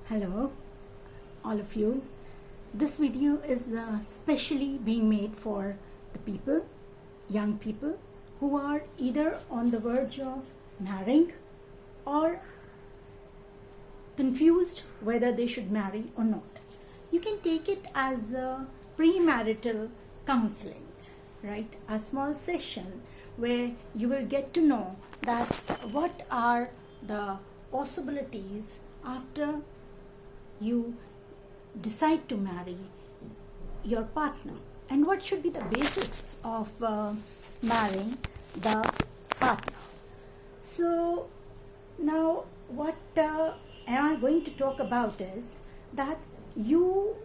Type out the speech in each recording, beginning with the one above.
Hello, all of you. This video is specially being made for the people, young people, who are either on the verge of marrying or confused whether they should marry or not. You can take it as a premarital counseling, right? A small session where you will get to know that what are the possibilities after you decide to marry your partner, and what should be the basis of marrying the partner. So now what am I going to talk about is that you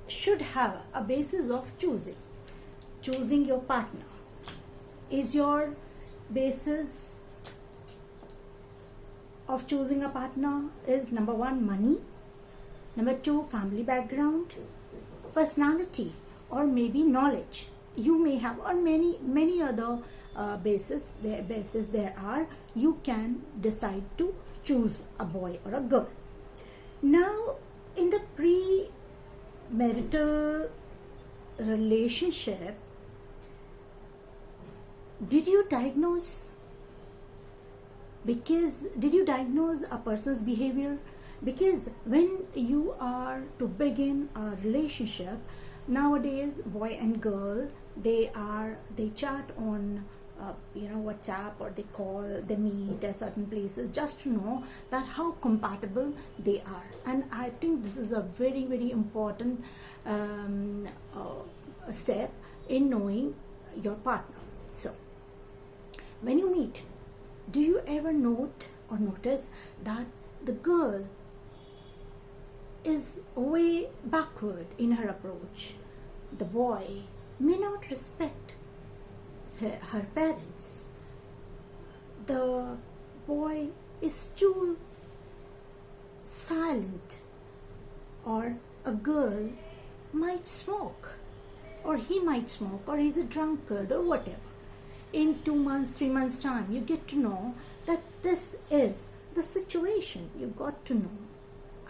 should have a basis of choosing your partner. Is your basis of choosing a partner is number one, money, number two, family background, personality, or maybe knowledge. You may have, or many other bases there are. You can decide to choose a boy or a girl. Now, in the pre-marital relationship, did you diagnose a person's behavior? Because when you are to begin a relationship, nowadays boy and girl, they chat on WhatsApp, or they meet at certain places just to know that how compatible they are. And I think this is a very, very important step in knowing your partner. So when you meet, do you ever notice that the girl is way backward in her approach? The boy may not respect her parents. The boy is too silent, or a girl might smoke, or he might smoke, or he's a drunkard, or whatever. In 2 months, 3 months time, you get to know that this is the situation. You got to know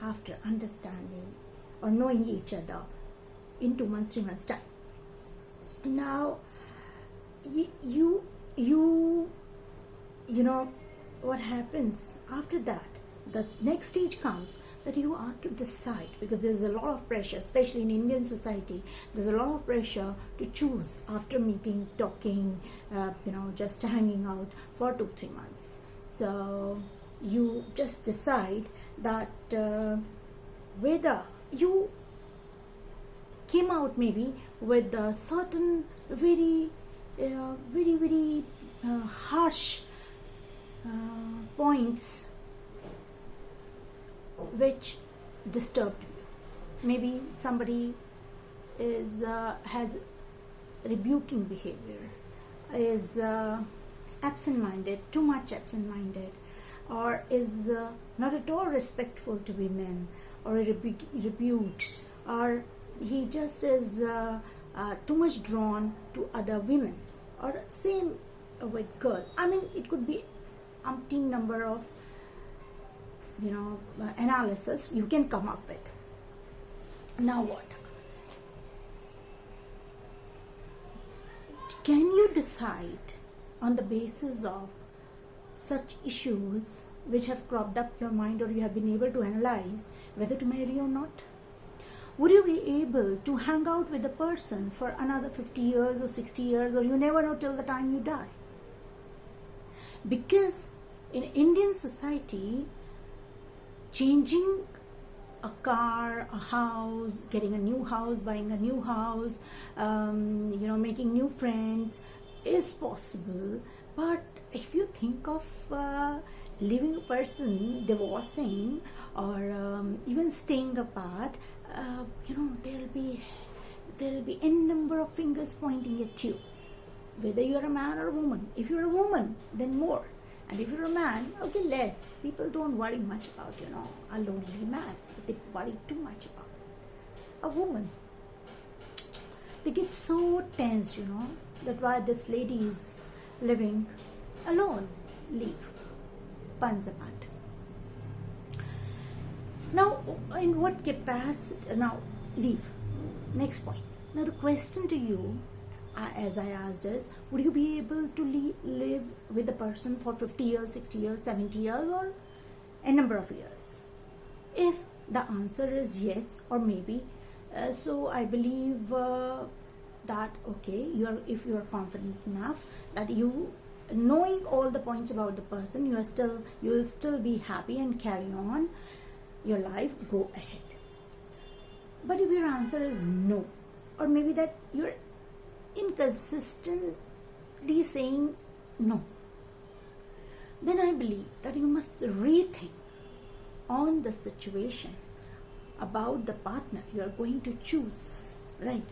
after understanding or knowing each other in 2 months, 3 months time. Now, you know what happens after that. The next stage comes that you are to decide, because there's a lot of pressure, especially in Indian society. There's a lot of pressure to choose after meeting, talking, just hanging out for 2-3 months. So you just decide that whether you came out maybe with a certain very harsh points which disturbed you. Maybe somebody has rebuking behavior, is absent-minded, too much absent-minded, or is not at all respectful to women, or rebukes, or he just is too much drawn to other women, or same with girl. I mean, it could be umpteen number of analysis you can come up with. Now what? Can you decide on the basis of such issues which have cropped up your mind, or you have been able to analyze whether to marry or not? Would you be able to hang out with a person for another 50 years or 60 years, or you never know till the time you die? Because in Indian society, changing a car, a house, getting a new house, buying a new house, making new friends is possible. But if you think of leaving a person, divorcing, or even staying apart, there'll be n number of fingers pointing at you, whether you're a man or a woman. If you're a woman, then more. And if you're a man, okay, less. People don't worry much about, a lonely man. But they worry too much about a woman. They get so tense, that why this lady is living alone. Leave. Puns apart. Now, in what capacity? Now, leave. Next point. Now, the question to you, as I asked, is would you be able to live with the person for 50 years, 60 years, 70 years, or a number of years? If the answer is yes or maybe, so I believe that okay, if you are confident enough that you, knowing all the points about the person, you will still be happy and carry on your life, go ahead. But if your answer is no, or maybe that you're inconsistently saying no, then I believe that you must rethink on the situation about the partner you are going to choose, right?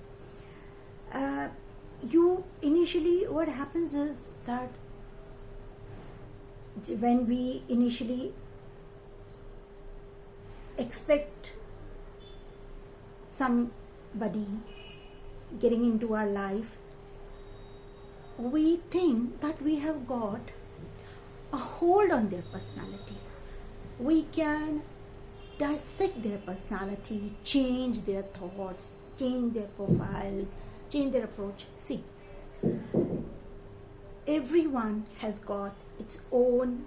You initially, what happens is that when we initially expect somebody getting into our life, we think that we have got a hold on their personality. We can dissect their personality, change their thoughts, change their profile, change their approach. See, everyone has got its own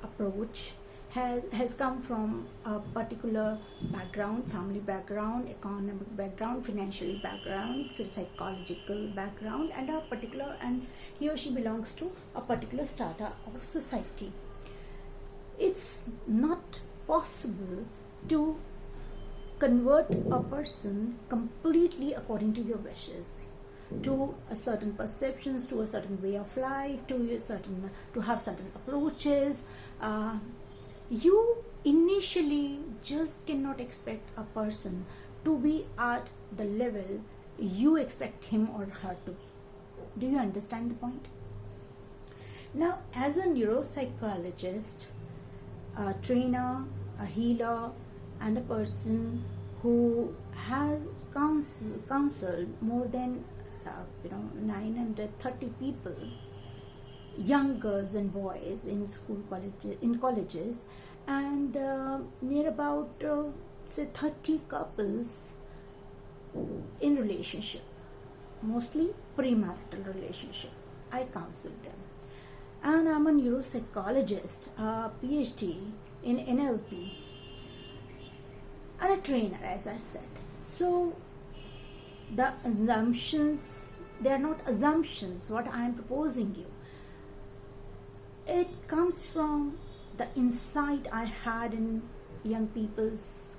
approach, has come from a particular background, family background, economic background, financial background, psychological background, and he or she belongs to a particular strata of society. It's not possible to convert a person completely according to your wishes, to a certain perceptions, to a certain way of life, to have certain approaches. You initially just cannot expect a person to be at the level you expect him or her to be. Do you understand the point? Now, as a neuropsychologist, a trainer, a healer, and a person who has counseled more than 930 people, young girls and boys in colleges, and near about say 30 couples in relationship, mostly premarital relationship. I counsel them, and I'm a neuropsychologist, a PhD in NLP, and a trainer, as I said. So the assumptions, they are not assumptions what I am proposing you. It comes from the insight I had in young people's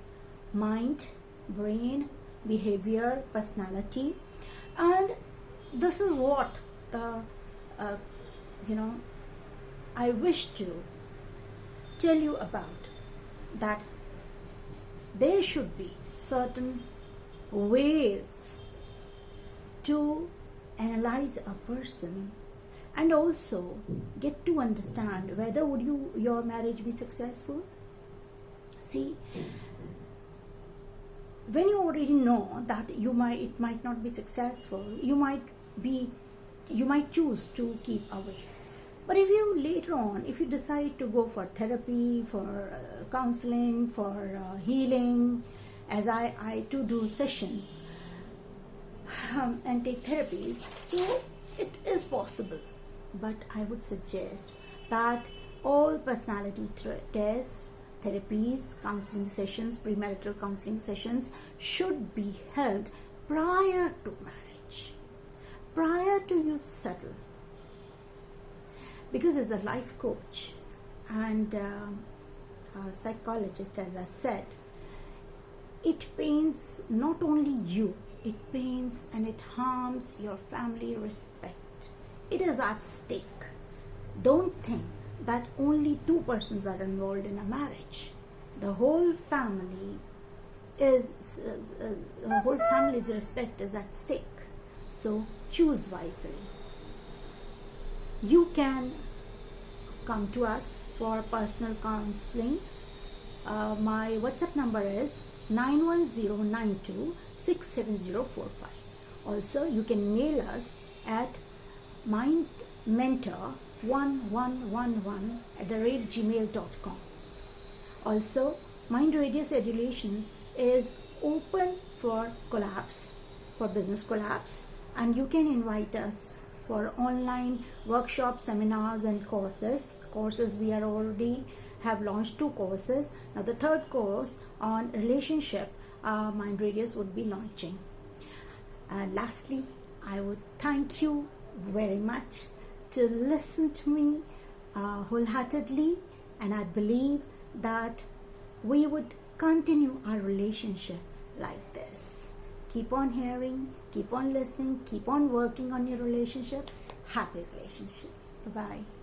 mind, brain, behavior, personality, and this is what I wish to tell you about, that there should be certain ways to analyze a person and also get to understand whether would your marriage be successful. See, when you already know that it might not be successful, you might choose to keep away. But if you later on, if you decide to go for therapy, for counseling, for healing, as I too do sessions and take therapies, so it is possible. But I would suggest that all personality tests, therapies, counseling sessions, premarital counseling sessions should be held prior to marriage, prior to you settle. Because as a life coach and a psychologist, as I said, it pains not only you, it pains and it harms your family respect. It is at stake. Don't think that only two persons are involved in a marriage. The whole family's respect is at stake. So choose wisely. You can come to us for personal counseling. My WhatsApp number is 910926704. Also, you can mail us at mindmentor1111@gmail.com. Also, MindRaddius Edulitions is open for collabs, for business collabs, and you can invite us for online workshops, seminars and courses. We are already have launched 2 courses. Now the 3rd course on relationship, MindRaddius would be launching. Lastly, I would thank you very much to listen to me wholeheartedly, and I believe that we would continue our relationship like this. Keep on hearing, keep on listening, keep on working on your relationship. Happy relationship. Bye-bye.